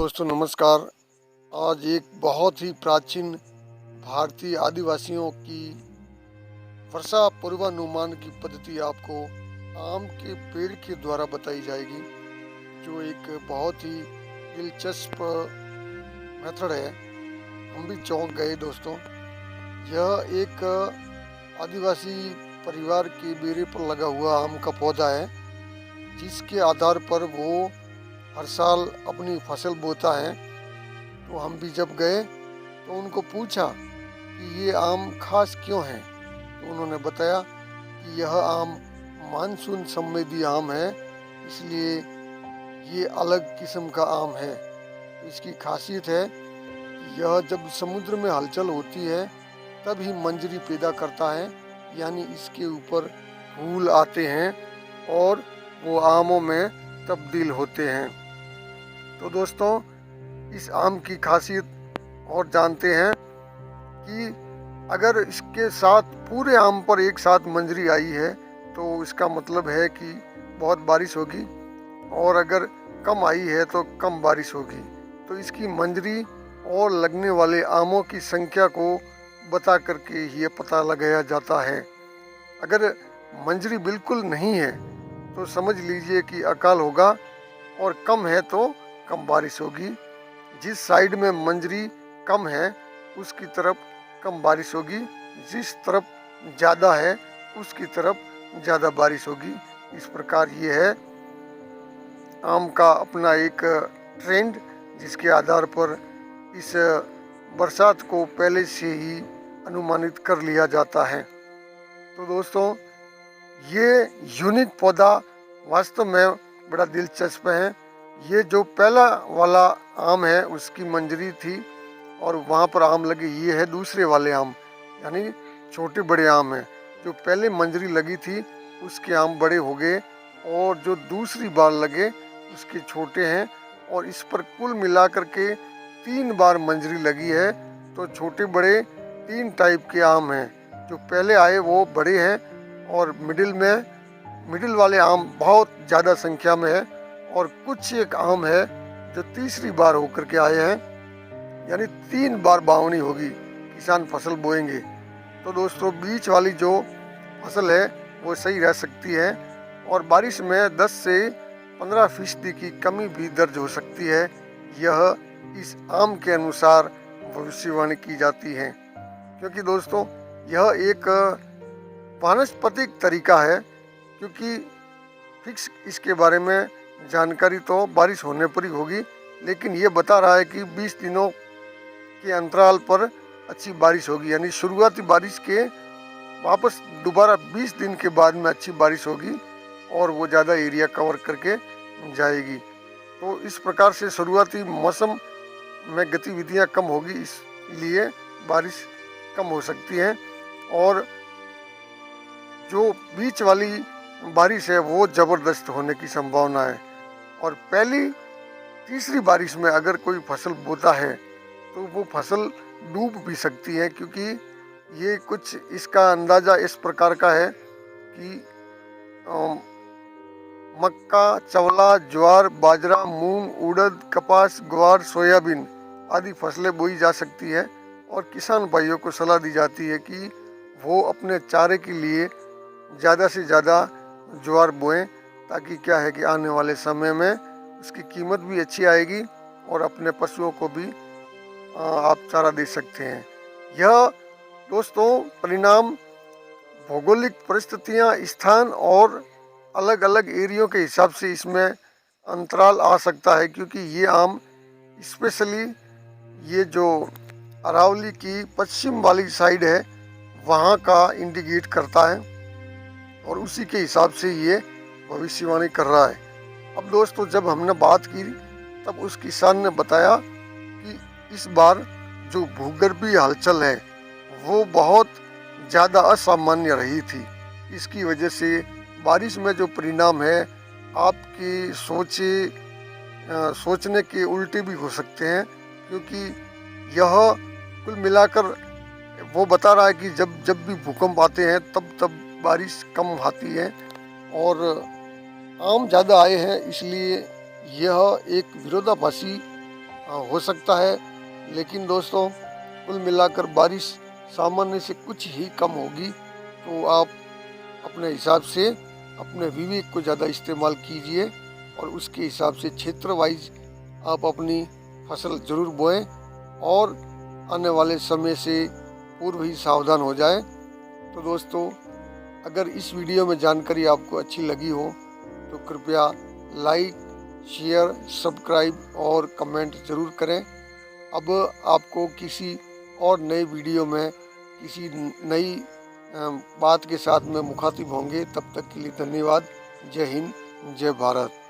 दोस्तों नमस्कार। आज एक बहुत ही प्राचीन भारतीय आदिवासियों की वर्षा पूर्वानुमान की पद्धति आपको आम के पेड़ के द्वारा बताई जाएगी, जो एक बहुत ही दिलचस्प मेथड है। हम भी चौंक गए दोस्तों। यह एक आदिवासी परिवार के बेरे पर लगा हुआ आम का पौधा है, जिसके आधार पर वो हर साल अपनी फसल बोता है। तो हम भी जब गए तो उनको पूछा कि ये आम खास क्यों है, तो उन्होंने बताया कि यह आम मानसून संवेदी आम है, इसलिए ये अलग किस्म का आम है। इसकी खासियत है कि यह जब समुद्र में हलचल होती है तब ही मंजरी पैदा करता है, यानी इसके ऊपर फूल आते हैं और वो आमों में तब्दील होते हैं। तो दोस्तों इस आम की खासियत और जानते हैं कि अगर इसके साथ पूरे आम पर एक साथ मंजरी आई है तो इसका मतलब है कि बहुत बारिश होगी, और अगर कम आई है तो कम बारिश होगी। तो इसकी मंजरी और लगने वाले आमों की संख्या को बता करके ये पता लगाया जाता है। अगर मंजरी बिल्कुल नहीं है तो समझ लीजिए कि अकाल होगा, और कम है तो कम बारिश होगी। जिस साइड में मंजरी कम है उसकी तरफ कम बारिश होगी, जिस तरफ ज़्यादा है उसकी तरफ ज़्यादा बारिश होगी। इस प्रकार ये है आम का अपना एक ट्रेंड, जिसके आधार पर इस बरसात को पहले से ही अनुमानित कर लिया जाता है। तो दोस्तों ये यूनिक पौधा वास्तव में बड़ा दिलचस्प है। ये जो पहला वाला आम है उसकी मंजरी थी और वहाँ पर आम लगे, ये है दूसरे वाले आम, यानी छोटे बड़े आम हैं। जो पहले मंजरी लगी थी उसके आम बड़े हो गए, और जो दूसरी बार लगे उसके छोटे हैं। और इस पर कुल मिलाकर के 3 बार मंजरी लगी है। तो छोटे बड़े 3 टाइप के आम हैं। जो पहले आए वो बड़े हैं, और मिडिल वाले आम बहुत ज़्यादा संख्या में है, और कुछ एक आम है जो तीसरी बार होकर के आए हैं, यानी 3 बार बावनी होगी, किसान फसल बोएंगे। तो दोस्तों बीच वाली जो फसल है वो सही रह सकती है, और बारिश में 10 से 15% की कमी भी दर्ज हो सकती है। यह इस आम के अनुसार भविष्यवाणी की जाती है, क्योंकि दोस्तों यह एक वानस्पतिक तरीका है। क्योंकि फिक्स इसके बारे में जानकारी तो बारिश होने पर ही होगी, लेकिन ये बता रहा है कि 20 दिनों के अंतराल पर अच्छी बारिश होगी, यानी शुरुआती बारिश के वापस दोबारा 20 दिन के बाद में अच्छी बारिश होगी और वो ज़्यादा एरिया कवर करके जाएगी। तो इस प्रकार से शुरुआती मौसम में गतिविधियां कम होगी, इसलिए बारिश कम हो सकती है। और जो बीच वाली बारिश है वो ज़बरदस्त होने की संभावना है। और पहली तीसरी बारिश में अगर कोई फसल बोता है तो वो फसल डूब भी सकती है, क्योंकि ये कुछ इसका अंदाज़ा इस प्रकार का है कि मक्का, चवला, ज्वार, बाजरा, मूंग, उड़द, कपास, ग्वार, सोयाबीन आदि फसलें बोई जा सकती है। और किसान भाइयों को सलाह दी जाती है कि वो अपने चारे के लिए ज़्यादा से ज़्यादा ज्वार बोएं, ताकि क्या है कि आने वाले समय में उसकी कीमत भी अच्छी आएगी और अपने पशुओं को भी आप चारा दे सकते हैं। यह दोस्तों परिणाम भौगोलिक परिस्थितियां, स्थान और अलग अलग एरियो के हिसाब से इसमें अंतराल आ सकता है, क्योंकि ये आम स्पेशली ये जो अरावली की पश्चिम वाली साइड है वहाँ का इंडिकेट करता है, और उसी के हिसाब से ये भविष्यवाणी कर रहा है। अब दोस्तों जब हमने बात की तब उस किसान ने बताया कि इस बार जो भूगर्भीय हलचल है वो बहुत ज़्यादा असामान्य रही थी। इसकी वजह से बारिश में जो परिणाम है आपकी सोचने के उल्टे भी हो सकते हैं, क्योंकि यह कुल मिलाकर वो बता रहा है कि जब भी भूकंप आते हैं तब बारिश कम आती है, और आम ज़्यादा आए हैं, इसलिए यह एक विरोधाभासी हो सकता है, लेकिन दोस्तों कुल मिलाकर बारिश सामान्य से कुछ ही कम होगी। तो आप अपने हिसाब से अपने विवेक को ज़्यादा इस्तेमाल कीजिए और उसके हिसाब से क्षेत्र वाइज आप अपनी फसल ज़रूर बोएं और आने वाले समय से पूर्व ही सावधान हो जाएं। तो दोस्तों, अगर इस वीडियो में जानकारी आपको अच्छी लगी हो तो कृपया लाइक, शेयर, सब्सक्राइब और कमेंट ज़रूर करें। अब आपको किसी और नए वीडियो में किसी नई बात के साथ में मुखातिब होंगे। तब तक के लिए धन्यवाद। जय हिंद, जय भारत।